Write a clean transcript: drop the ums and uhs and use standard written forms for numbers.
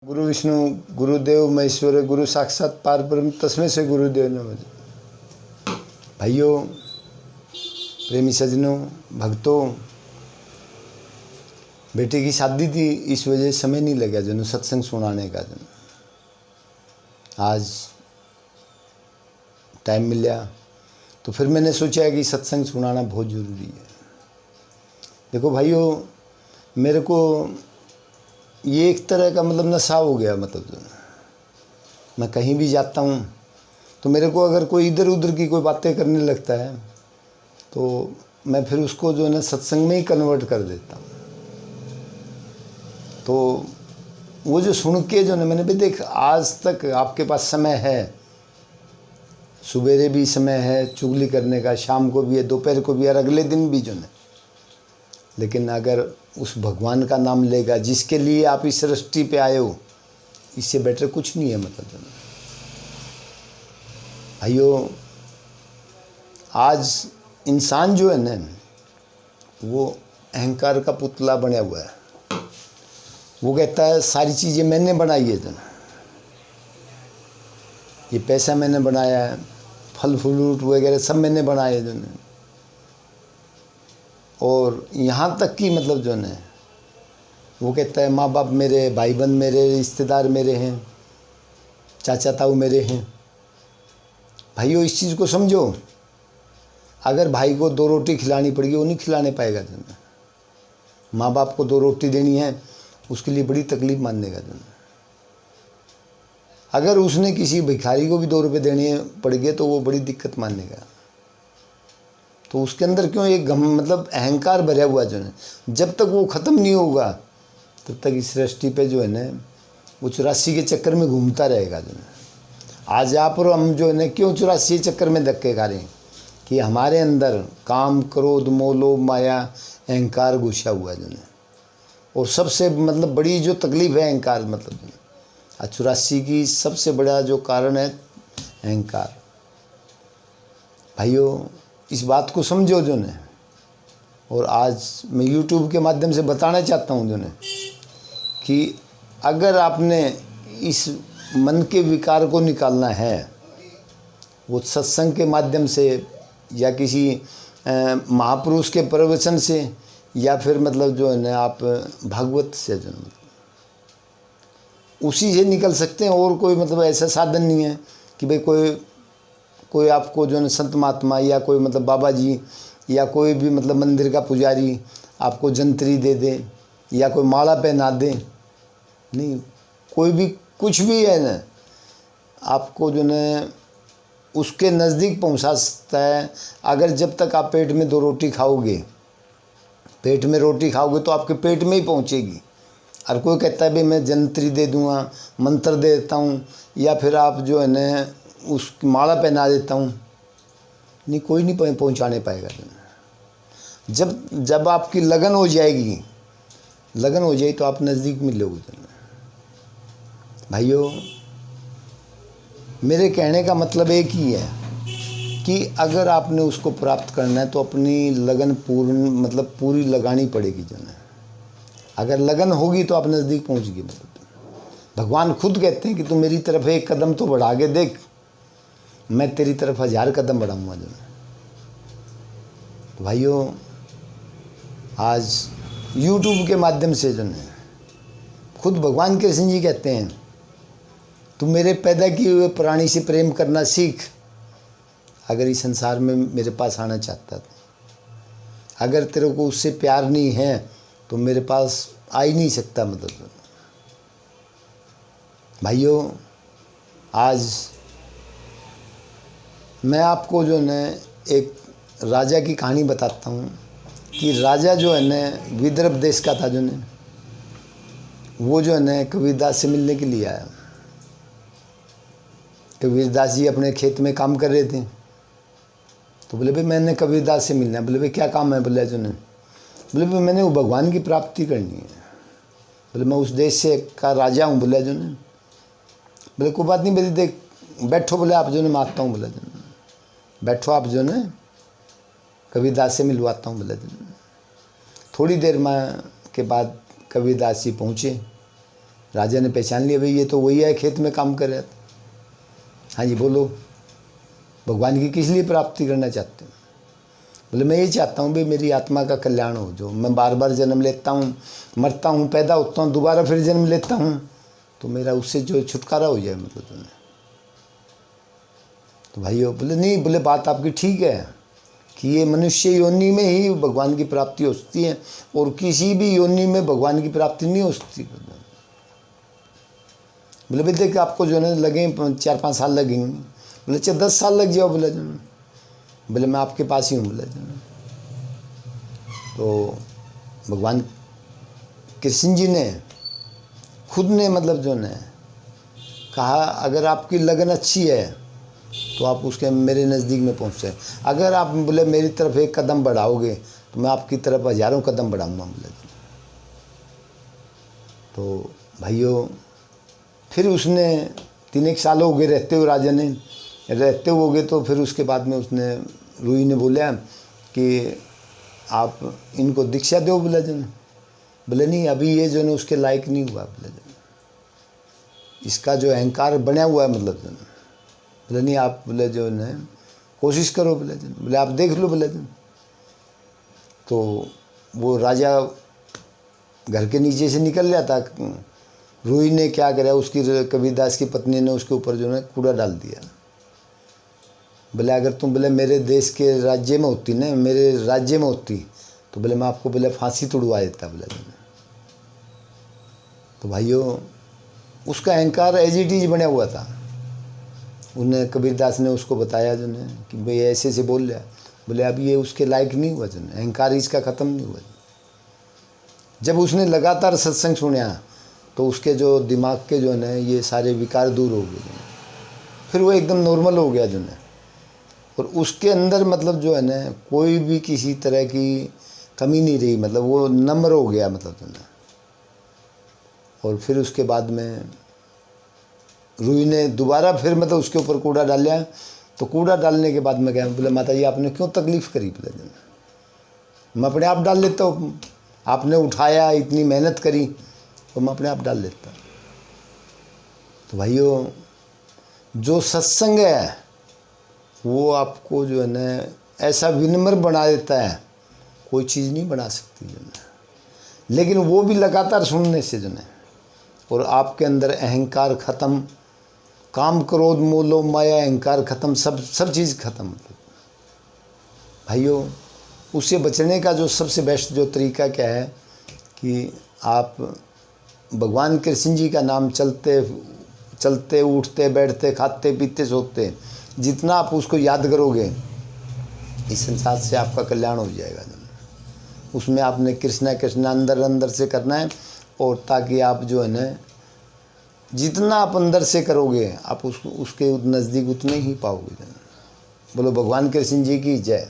गुरु विष्णु गुरुदेव महेश्वर गुरु साक्षात पार ब्रह्म तस्मै से गुरुदेव नमः। भाइयों, प्रेमी सज्जनों, भक्तों, बेटे की शादी थी, इस वजह समय नहीं लगा जो सत्संग सुनाने का। जो आज टाइम मिला तो फिर मैंने सोचा कि सत्संग सुनाना बहुत ज़रूरी है। देखो भाइयों, मेरे को ये एक तरह का मतलब नशा हो गया। मतलब जो मैं कहीं भी जाता हूँ तो मेरे को अगर कोई इधर उधर की कोई बातें करने लगता है तो मैं फिर उसको जो है ना सत्संग में ही कन्वर्ट कर देता हूँ। तो वो जो सुन के जो ना मैंने भी देख, आज तक आपके पास समय है, सुबेरे भी समय है चुगली करने का, शाम को भी है, दोपहर को भी और अगले दिन भी जो है। लेकिन अगर उस भगवान का नाम लेगा जिसके लिए आप इस सृष्टि पे आए हो, इससे बेटर कुछ नहीं है। मतलब भाइयों, आज इंसान जो है ना वो अहंकार का पुतला बना हुआ है। वो कहता है सारी चीज़ें मैंने बनाई है। जो ये पैसा मैंने बनाया है, फल फ्रूट वगैरह सब मैंने बनाए जो है। और यहाँ तक कि मतलब जो है वो कहता है माँ बाप मेरे, भाई बहन मेरे, रिश्तेदार मेरे हैं, चाचा ताऊ मेरे हैं। भाइयों, इस चीज़ को समझो, अगर भाई को 2 रोटी खिलानी पड़ेगी वो नहीं खिलाने पाएगा। जो है माँ बाप को 2 रोटी देनी है, उसके लिए बड़ी तकलीफ़ मानेगा। जो है अगर उसने किसी भिखारी को भी 2 रुपये देने पड़ेंगे तो वो बड़ी दिक्कत मानेगा। तो उसके अंदर क्यों एक मतलब अहंकार भरा हुआ जो है, जब तक वो ख़त्म नहीं होगा तब तक इस सृष्टि पे जो है ना वो 84 के चक्कर में घूमता रहेगा। जो है आज आप और हम जो है ना क्यों 84 चक्कर में धक्के खा रहे हैं कि हमारे अंदर काम, क्रोध, मोह, लोभ, माया, अहंकार घुसा हुआ जो है। और सबसे मतलब बड़ी जो तकलीफ़ है अहंकार, मतलब 84 की सबसे बड़ा जो कारण है अहंकार। भाइयों, इस बात को समझो जो ने। और आज मैं YouTube के माध्यम से बताना चाहता हूँ जो ने कि अगर आपने इस मन के विकार को निकालना है, वो सत्संग के माध्यम से या किसी महापुरुष के प्रवचन से या फिर मतलब जो है ना आप भागवत से जो मतलब उसी से निकल सकते हैं। और कोई मतलब ऐसा साधन नहीं है कि भाई कोई आपको जो है संत महात्मा या कोई मतलब बाबा जी या कोई भी मतलब मंदिर का पुजारी आपको जंतरी दे दे या कोई माला पहना दे। नहीं, कोई भी कुछ भी है ना आपको जो है उसके नज़दीक पहुंचा सकता है। अगर जब तक आप पेट में 2 रोटी खाओगे, पेट में रोटी खाओगे तो आपके पेट में ही पहुंचेगी। और कोई कहता है भाई मैं जंतरी दे दूँगा, मंत्र दे देता हूँ या फिर आप जो है ना उसकी माला पहना देता हूँ, नहीं, कोई नहीं पहुँचाने पाएगा। जब आपकी लगन हो जाएगी, लगन हो जाए तो आप नज़दीक मिलोगे। भाइयों, मेरे कहने का मतलब एक ही है कि अगर आपने उसको प्राप्त करना है तो अपनी लगन पूरी लगानी पड़ेगी। जो है अगर लगन होगी तो आप नज़दीक पहुँच गए। मतलब भगवान खुद कहते हैं कि तू मेरी तरफ 1 कदम तो बढ़ा के देख, मैं तेरी तरफ 1000 कदम बढ़ाऊँगा। जो है तो भाइयों, आज YouTube के माध्यम से जो है खुद भगवान कृष्ण जी कहते हैं तू मेरे पैदा किए हुए प्राणी से प्रेम करना सीख। अगर इस संसार में मेरे पास आना चाहता था, अगर तेरे को उससे प्यार नहीं है तो मेरे पास आ ही नहीं सकता। मतलब भाइयों, आज मैं आपको जो है एक राजा की कहानी बताता हूँ कि राजा जो है ना विदर्भ देश का था। जो है वो जो है ना कबीरदास से मिलने के लिए आया। कबीरदास जी अपने खेत में काम कर रहे थे तो बोले भाई मैंने कबीरदास से मिलना है। बोले भाई क्या काम है? बोले जो ने बोले भाई मैंने वो भगवान की प्राप्ति करनी है। बोले मैं उस देश से का राजा हूँ। बोले जो ने बोले कोई बात नहीं, बोले देख बैठो, बोले आप जो ने मैं आता हूँ। बोले जो ने बैठो, आप जो ने कबीरदास से मिलवाता हूँ। बोले जो ने थोड़ी देर में के बाद कबीरदास जी पहुँचे राजा ने पहचान लिया, भाई ये तो वही है, खेत में काम कर रहा था। हाँ जी बोलो, भगवान की किस लिए प्राप्ति करना चाहते हो? बोले मैं ये चाहता हूँ भाई मेरी आत्मा का कल्याण हो, जो मैं बार बार जन्म लेता हूँ, मरता हूँ, पैदा होता हूँ, दोबारा फिर जन्म लेता हूँ, तो मेरा उससे जो छुटकारा हो जाए मतलब तुम्हें। तो भाइयों बोले नहीं, बोले बात आपकी ठीक है कि ये मनुष्य योनि में ही भगवान की प्राप्ति हो सकती है और किसी भी योनि में भगवान की प्राप्ति नहीं हो सकती। बोले भाई देख आपको जो है लगे 4-5 साल लगेंगे। बोले अच्छा 10 साल लग जाओ। बोले मैं आपके पास ही हूँ। बोले तो भगवान कृष्ण जी ने खुद ने मतलब जो है कहा, अगर आपकी लगन अच्छी है तो आप उसके मेरे नज़दीक में पहुँच जाए। अगर आप बोले मेरी तरफ एक कदम बढ़ाओगे तो मैं आपकी तरफ हज़ारों कदम बढ़ाऊँगा। बोले तो भाइयों फिर उसने 3-1 साल हो गए रहते हुए, राजा ने रहते हो गए, तो फिर उसके बाद में उसने रूही ने बोला कि आप इनको दीक्षा दो। बोले नहीं अभी ये जो है उसके लायक नहीं हुआ। इसका जो अहंकार बना हुआ है मतलब बोले नहीं आप बोले जो है कोशिश करो। बोले आप देख लो। तो वो राजा घर के नीचे से निकल जाता। रूही ने क्या करा, उसकी कबीरदास की पत्नी ने उसके ऊपर जो है कूड़ा डाल दिया। बोले अगर तुम बोले मेरे देश के राज्य में होती ना, मेरे राज्य में होती तो बोले मैं आपको बोले फांसी तुड़वा देता। बोले तो भाइयों उसका अहंकार एज इट इज बना हुआ था। उन्हें कबीरदास ने उसको बताया जो है कि भाई ऐसे से बोल रहा। बोले अब ये उसके लायक नहीं हुआ, जो अहंकार इसका ख़त्म नहीं हुआ। जब उसने लगातार सत्संग सुना तो उसके जो दिमाग के जो है ये सारे विकार दूर हो गए, फिर वो एकदम नॉर्मल हो गया जो है। और उसके अंदर मतलब जो है ना कोई भी किसी तरह की कमी नहीं रही, मतलब वो नम्र हो गया मतलब जो है। और फिर उसके बाद में रूही ने दोबारा फिर मतलब उसके ऊपर कूड़ा डाला। तो कूड़ा डालने के बाद में क्या, बोले माता जी आपने क्यों तकलीफ़ करी? बोले मैं अपने आप डाल लेता हूँ, आपने उठाया, इतनी मेहनत करी तो मैं अपने आप डाल लेता। तो भाइयों जो सत्संग है वो आपको जो है ना ऐसा विनम्र बना देता है, कोई चीज़ नहीं बना सकती जो है। लेकिन वो भी लगातार सुनने से जो है, और आपके अंदर अहंकार ख़त्म, काम क्रोध मोह माया अहंकार ख़त्म, सब चीज़ ख़त्म। भाइयों उससे बचने का जो सबसे बेस्ट जो तरीका क्या है कि आप भगवान कृष्ण जी का नाम चलते उठते बैठते खाते पीते सोते जितना आप उसको याद करोगे इस संसार से आपका कल्याण हो जाएगा। उसमें आपने कृष्णा कृष्णा अंदर से करना है, और ताकि आप जो है ना जितना आप अंदर से करोगे आप उसके नज़दीक उतने ही पाओगे। बोलो भगवान कृष्ण जी की जय।